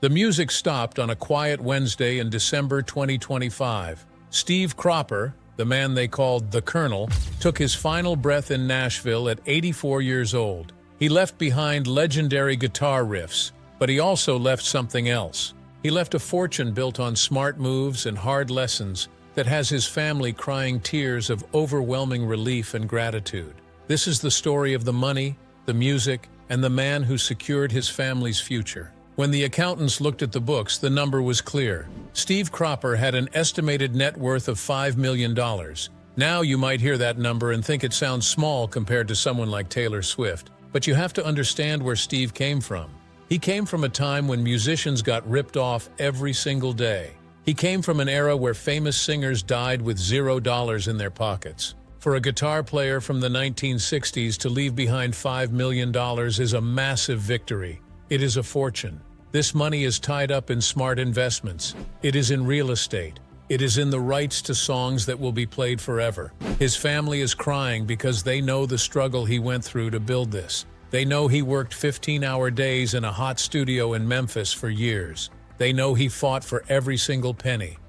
The music stopped on a quiet Wednesday in December 2025. Steve Cropper, the man they called the Colonel, took his final breath in Nashville at 84 years old. He left behind legendary guitar riffs, but he also left something else. He left a fortune built on smart moves and hard lessons that has his family crying tears of overwhelming relief and gratitude. This is the story of the money, the music, and the man who secured his family's future. When the accountants looked at the books, the number was clear. Steve Cropper had an estimated net worth of $5 million. Now you might hear that number and think it sounds small compared to someone like Taylor Swift, but you have to understand where Steve came from. He came from a time when musicians got ripped off every single day. He came from an era where famous singers died with $0 in their pockets. For a guitar player from the 1960s to leave behind $5 million is a massive victory. It is a fortune. This money is tied up in smart investments. It is in real estate. It is in the rights to songs that will be played forever. His family is crying because they know the struggle he went through to build this. They know he worked 15-hour days in a hot studio in Memphis for years. They know he fought for every single penny.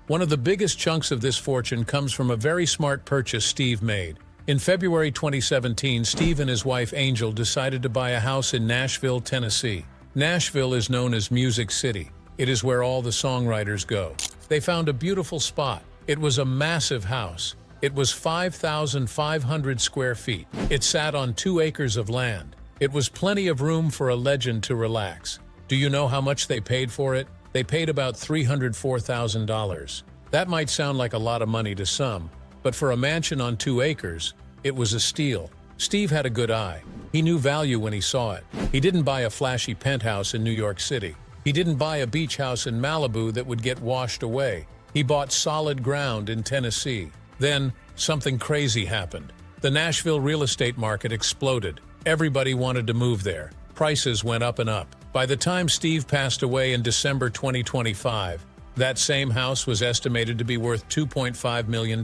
One of the biggest chunks of this fortune comes from a very smart purchase Steve made. In February 2017, Steve and his wife Angel decided to buy a house in Nashville, Tennessee. Nashville is known as Music City. It is where all the songwriters go. They found a beautiful spot. It was a massive house. It was 5,500 square feet. It sat on 2 acres of land. It was plenty of room for a legend to relax. Do you know how much they paid for it? They paid about $304,000. That might sound like a lot of money to some, but for a mansion on 2 acres, it was a steal. Steve had a good eye. He knew value when he saw it. He didn't buy a flashy penthouse in New York City. He didn't buy a beach house in Malibu that would get washed away. He bought solid ground in Tennessee. Then, something crazy happened. The Nashville real estate market exploded. Everybody wanted to move there. Prices went up and up. By the time Steve passed away in December 2025, that same house was estimated to be worth $2.5 million.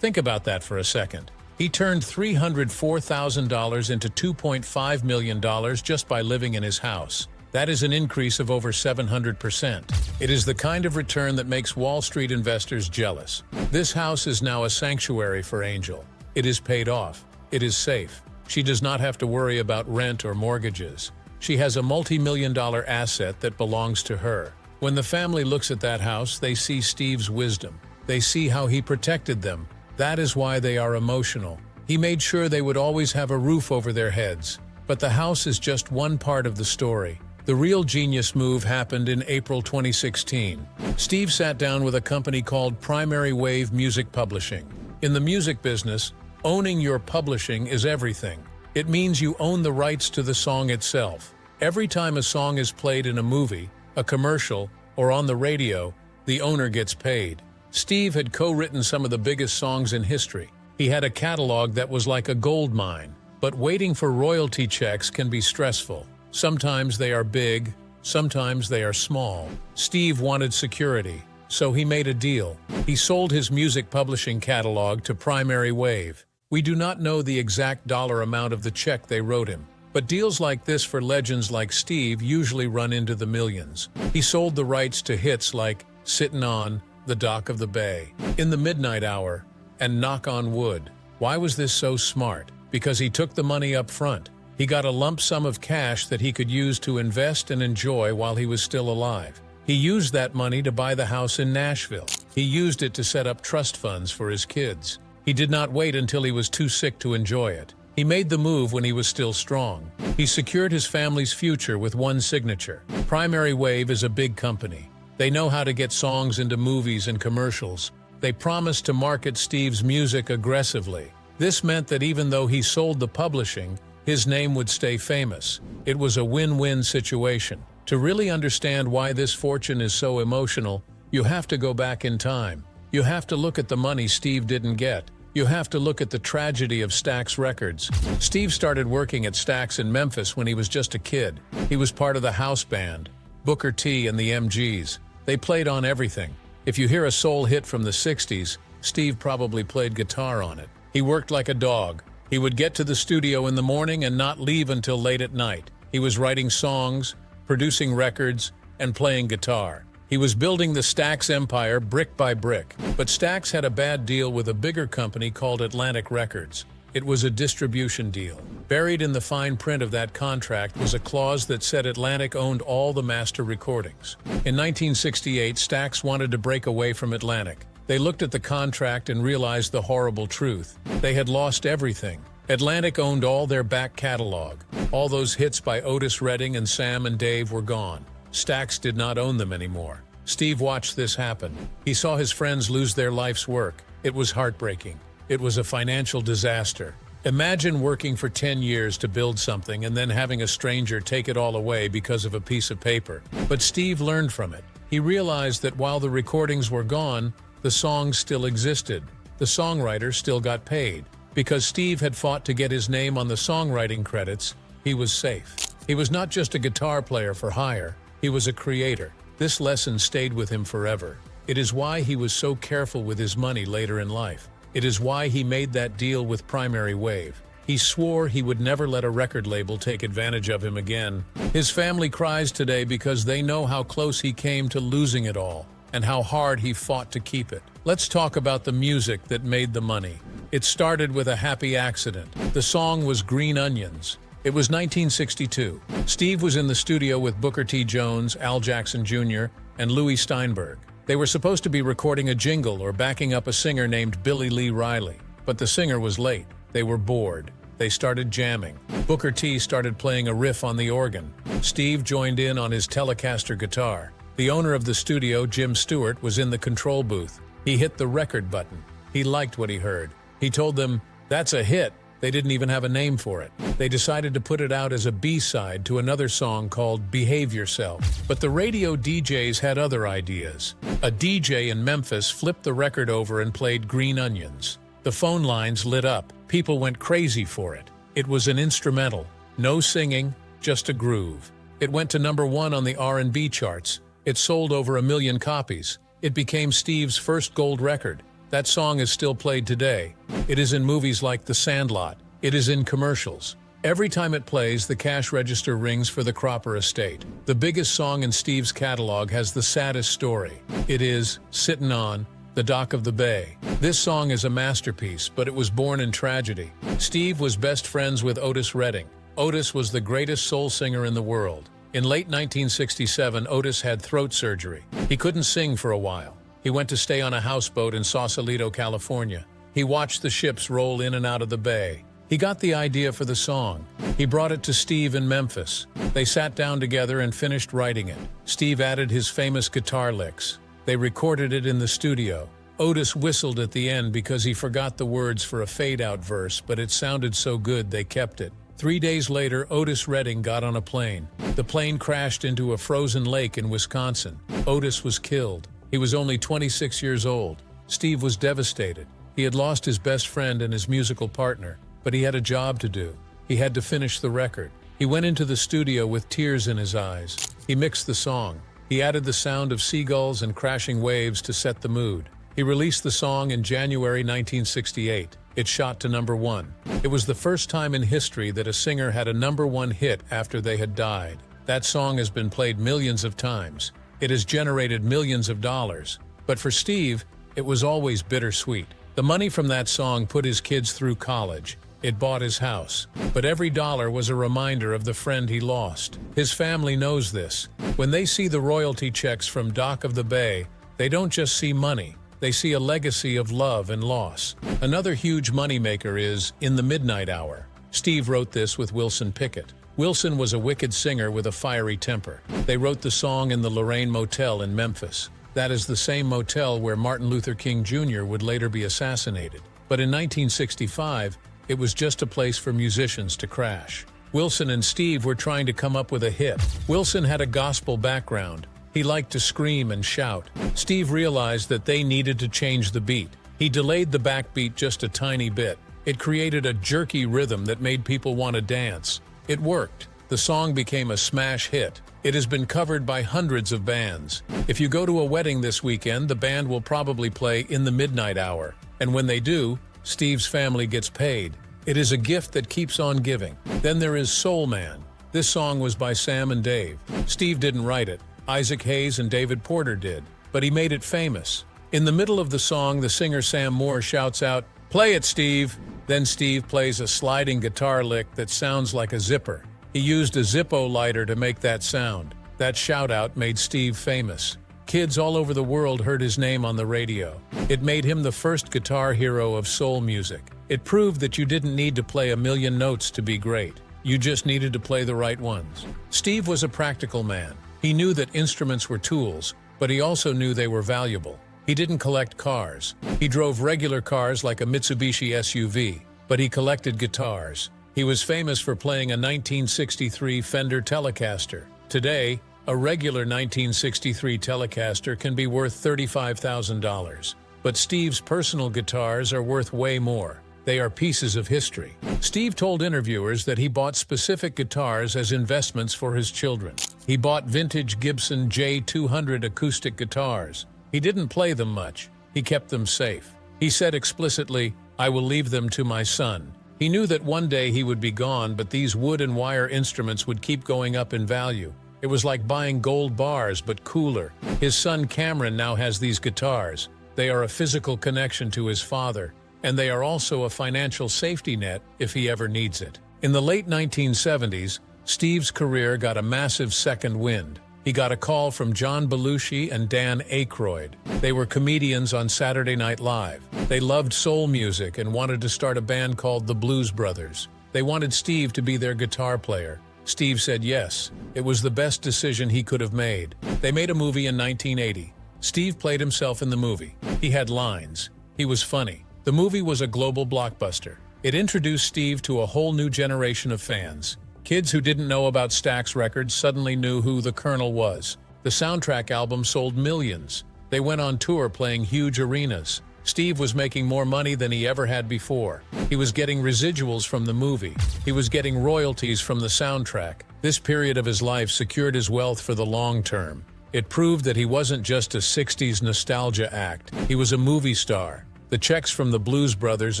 Think about that for a second. He turned $304,000 into $2.5 million just by living in his house. That is an increase of over 700%. It is the kind of return that makes Wall Street investors jealous. This house is now a sanctuary for Angel. It is paid off. It is safe. She does not have to worry about rent or mortgages. She has a multi-million-dollar asset that belongs to her. When the family looks at that house, they see Steve's wisdom. They see how he protected them. That is why they are emotional. He made sure they would always have a roof over their heads. But the house is just one part of the story. The real genius move happened in April 2016. Steve sat down with a company called Primary Wave Music Publishing. In the music business, owning your publishing is everything. It means you own the rights to the song itself. Every time a song is played in a movie, a commercial, or on the radio, the owner gets paid. Steve had co-written some of the biggest songs in history. He had a catalog that was like a gold mine. But waiting for royalty checks can be stressful. Sometimes they are big, sometimes they are small. Steve wanted security, so he made a deal. He sold his music publishing catalog to Primary Wave. We do not know the exact dollar amount of the check they wrote him, but deals like this for legends like Steve usually run into the millions. He sold the rights to hits like Sittin' on the Dock of the Bay, In the Midnight Hour, and Knock on Wood. Why was this so smart? Because he took the money up front. He got a lump sum of cash that he could use to invest and enjoy while he was still alive. He used that money to buy the house in Nashville. He used it to set up trust funds for his kids. He did not wait until he was too sick to enjoy it. He made the move when he was still strong. He secured his family's future with one signature. Primary Wave is a big company. They know how to get songs into movies and commercials. They promised to market Steve's music aggressively. This meant that even though he sold the publishing, his name would stay famous. It was a win-win situation. To really understand why this fortune is so emotional, you have to go back in time. You have to look at the money Steve didn't get. You have to look at the tragedy of Stax Records. Steve started working at Stax in Memphis when he was just a kid. He was part of the house band, Booker T and the MGs. They played on everything. If you hear a soul hit from the 60s, Steve probably played guitar on it. He worked like a dog. He would get to the studio in the morning and not leave until late at night. He was writing songs, producing records, and playing guitar. He was building the Stax empire brick by brick. But Stax had a bad deal with a bigger company called Atlantic Records. It was a distribution deal. Buried in the fine print of that contract was a clause that said Atlantic owned all the master recordings. In 1968, Stax wanted to break away from Atlantic. They looked at the contract and realized the horrible truth. They had lost everything. Atlantic owned all their back catalog. All those hits by Otis Redding and Sam and Dave were gone. Stax did not own them anymore. Steve watched this happen. He saw his friends lose their life's work. It was heartbreaking. It was a financial disaster. Imagine working for 10 years to build something and then having a stranger take it all away because of a piece of paper. But Steve learned from it. He realized that while the recordings were gone, the songs still existed. The songwriter still got paid. Because Steve had fought to get his name on the songwriting credits, he was safe. He was not just a guitar player for hire, he was a creator. This lesson stayed with him forever. It is why he was so careful with his money later in life. It is why he made that deal with Primary Wave. He swore he would never let a record label take advantage of him again. His family cries today because they know how close he came to losing it all and how hard he fought to keep it. Let's talk about the music that made the money. It started with a happy accident. The song was Green Onions. It was 1962. Steve was in the studio with Booker T. Jones, Al Jackson Jr., and Louis Steinberg. They were supposed to be recording a jingle or backing up a singer named Billy Lee Riley. But the singer was late. They were bored. They started jamming. Booker T started playing a riff on the organ. Steve joined in on his Telecaster guitar. The owner of the studio, Jim Stewart, was in the control booth. He hit the record button. He liked what he heard. He told them, "That's a hit." They didn't even have a name for it. They decided to put it out as a B-side to another song called Behave Yourself. But the radio DJs had other ideas. A DJ in Memphis flipped the record over and played Green Onions. The phone lines lit up. People went crazy for it. It was an instrumental. No singing, just a groove. It went to #1 on the R&B charts. It sold over 1 million copies. It became Steve's first gold record. That song is still played today. It is in movies like The Sandlot. It is in commercials. Every time it plays, the cash register rings for the Cropper estate. The biggest song in Steve's catalog has the saddest story. It is Sittin' on the Dock of the Bay. This song is a masterpiece, but it was born in tragedy. Steve was best friends with Otis Redding. Otis was the greatest soul singer in the world. In late 1967, Otis had throat surgery. He couldn't sing for a while. He went to stay on a houseboat in Sausalito, California. He watched the ships roll in and out of the bay. He got the idea for the song. He brought it to Steve in Memphis. They sat down together and finished writing it. Steve added his famous guitar licks. They recorded it in the studio. Otis whistled at the end because he forgot the words for a fade-out verse, but it sounded so good they kept it. 3 days later, Otis Redding got on a plane. The plane crashed into a frozen lake in Wisconsin. Otis was killed. He was only 26 years old. Steve was devastated. He had lost his best friend and his musical partner, but he had a job to do. He had to finish the record. He went into the studio with tears in his eyes. He mixed the song. He added the sound of seagulls and crashing waves to set the mood. He released the song in January 1968. It shot to #1. It was the first time in history that a singer had a #1 hit after they had died. That song has been played millions of times. It has generated millions of dollars. But for Steve, it was always bittersweet. The money from that song put his kids through college. It bought his house. But every dollar was a reminder of the friend he lost. His family knows this. When they see the royalty checks from Dock of the Bay, they don't just see money. They see a legacy of love and loss. Another huge moneymaker is In the Midnight Hour. Steve wrote this with Wilson Pickett. Wilson was a wicked singer with a fiery temper. They wrote the song in the Lorraine Motel in Memphis. That is the same motel where Martin Luther King Jr. would later be assassinated. But in 1965, it was just a place for musicians to crash. Wilson and Steve were trying to come up with a hit. Wilson had a gospel background. He liked to scream and shout. Steve realized that they needed to change the beat. He delayed the backbeat just a tiny bit. It created a jerky rhythm that made people want to dance. It worked. The song became a smash hit. It has been covered by hundreds of bands. If you go to a wedding this weekend, the band will probably play In the Midnight Hour. And when they do, Steve's family gets paid. It is a gift that keeps on giving. Then there is Soul Man. This song was by Sam and Dave. Steve didn't write it. Isaac Hayes and David Porter did, but he made it famous. In the middle of the song, the singer Sam Moore shouts out, "Play it, Steve!" Then Steve plays a sliding guitar lick that sounds like a zipper. He used a Zippo lighter to make that sound. That shout-out made Steve famous. Kids all over the world heard his name on the radio. It made him the first guitar hero of soul music. It proved that you didn't need to play a million notes to be great. You just needed to play the right ones. Steve was a practical man. He knew that instruments were tools, but he also knew they were valuable. He didn't collect cars. He drove regular cars like a Mitsubishi SUV, but he collected guitars. He was famous for playing a 1963 Fender Telecaster. Today, a regular 1963 Telecaster can be worth $35,000. But Steve's personal guitars are worth way more. They are pieces of history. Steve told interviewers that he bought specific guitars as investments for his children. He bought vintage Gibson J200 acoustic guitars. He didn't play them much. He kept them safe. He said explicitly, "I will leave them to my son." He knew that one day he would be gone, but these wood and wire instruments would keep going up in value. It was like buying gold bars, but cooler. His son Cameron now has these guitars. They are a physical connection to his father, and they are also a financial safety net if he ever needs it. In the late 1970s, Steve's career got a massive second wind. He got a call from John Belushi and Dan Aykroyd. They were comedians on Saturday Night Live. They loved soul music and wanted to start a band called the Blues Brothers. They wanted Steve to be their guitar player. Steve said yes. It was the best decision he could have made. They made a movie in 1980. Steve played himself in the movie. He had lines. He was funny. The movie was a global blockbuster. It introduced Steve to a whole new generation of fans. Kids who didn't know about Stax Records suddenly knew who the Colonel was. The soundtrack album sold millions. They went on tour playing huge arenas. Steve was making more money than he ever had before. He was getting residuals from the movie. He was getting royalties from the soundtrack. This period of his life secured his wealth for the long term. It proved that he wasn't just a 60s nostalgia act. He was a movie star. The checks from the Blues Brothers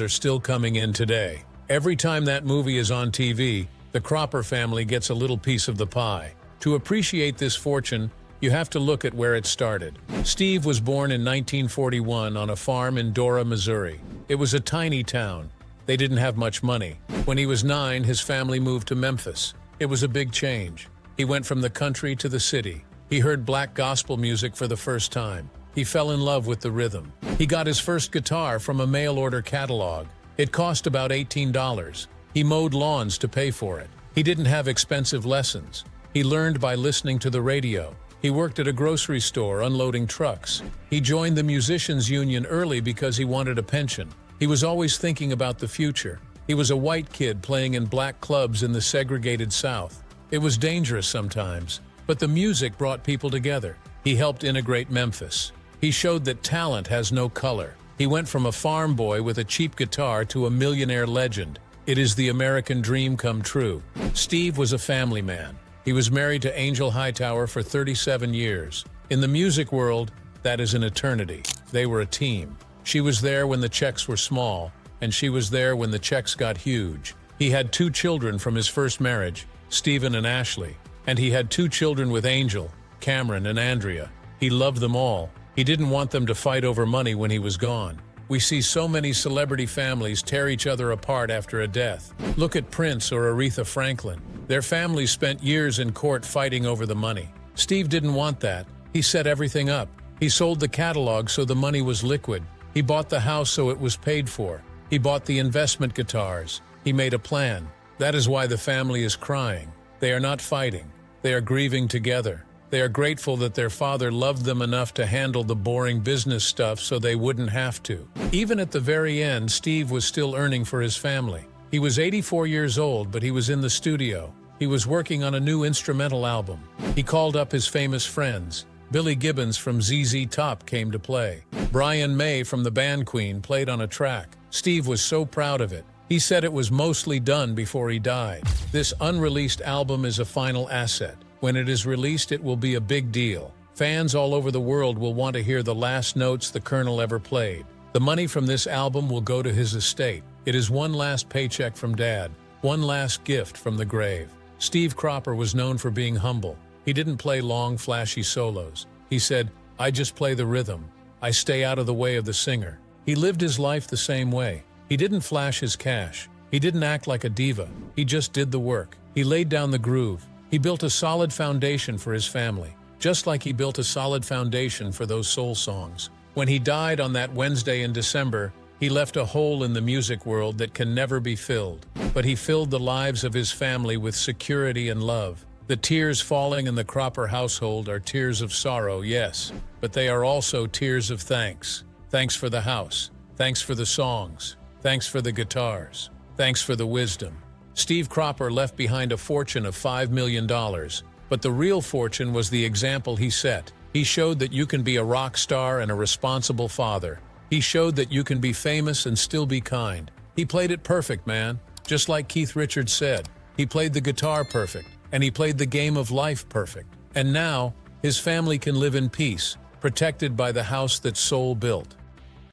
are still coming in today. Every time that movie is on TV, the Cropper family gets a little piece of the pie. To appreciate this fortune, you have to look at where it started. Steve was born in 1941 on a farm in Dora, Missouri. It was a tiny town. They didn't have much money. When he was 9, his family moved to Memphis. It was a big change. He went from the country to the city. He heard black gospel music for the first time. He fell in love with the rhythm. He got his first guitar from a mail-order catalog. It cost about $18. He mowed lawns to pay for it. He didn't have expensive lessons. He learned by listening to the radio. He worked at a grocery store unloading trucks. He joined the musicians' union early because he wanted a pension. He was always thinking about the future. He was a white kid playing in black clubs in the segregated South. It was dangerous sometimes, but the music brought people together. He helped integrate Memphis. He showed that talent has no color. He went from a farm boy with a cheap guitar to a millionaire legend. It is the American dream come true. Steve was a family man. He was married to Angel Hightower for 37 years. In the music world, that is an eternity. They were a team. She was there when the checks were small, and she was there when the checks got huge. He had 2 children from his first marriage, Stephen and Ashley, and he had 2 children with Angel, Cameron and Andrea. He loved them all. He didn't want them to fight over money when he was gone. We see so many celebrity families tear each other apart after a death. Look at Prince or Aretha Franklin. Their families spent years in court fighting over the money. Steve didn't want that. He set everything up. He sold the catalog so the money was liquid. He bought the house so it was paid for. He bought the investment guitars. He made a plan. That is why the family is crying. They are not fighting. They are grieving together. They are grateful that their father loved them enough to handle the boring business stuff so they wouldn't have to. Even at the very end, Steve was still earning for his family. He was 84 years old, but he was in the studio. He was working on a new instrumental album. He called up his famous friends. Billy Gibbons from ZZ Top came to play. Brian May from the band Queen played on a track. Steve was so proud of it. He said it was mostly done before he died. This unreleased album is a final asset. When it is released, it will be a big deal. Fans all over the world will want to hear the last notes the Colonel ever played. The money from this album will go to his estate. It is one last paycheck from Dad, one last gift from the grave. Steve Cropper was known for being humble. He didn't play long, flashy solos. He said, "I just play the rhythm. I stay out of the way of the singer." He lived his life the same way. He didn't flash his cash. He didn't act like a diva. He just did the work. He laid down the groove. He built a solid foundation for his family, just like he built a solid foundation for those soul songs. When he died on that Wednesday in December, he left a hole in the music world that can never be filled. But he filled the lives of his family with security and love. The tears falling in the Cropper household are tears of sorrow, yes, but they are also tears of thanks. Thanks for the house. Thanks for the songs. Thanks for the guitars. Thanks for the wisdom. Steve Cropper left behind a fortune of $5 million, but the real fortune was the example he set. He showed that you can be a rock star and a responsible father. He showed that you can be famous and still be kind. He played it perfect, man. Just like Keith Richards said, he played the guitar perfect, and he played the game of life perfect. And now, his family can live in peace, protected by the house that Soul built.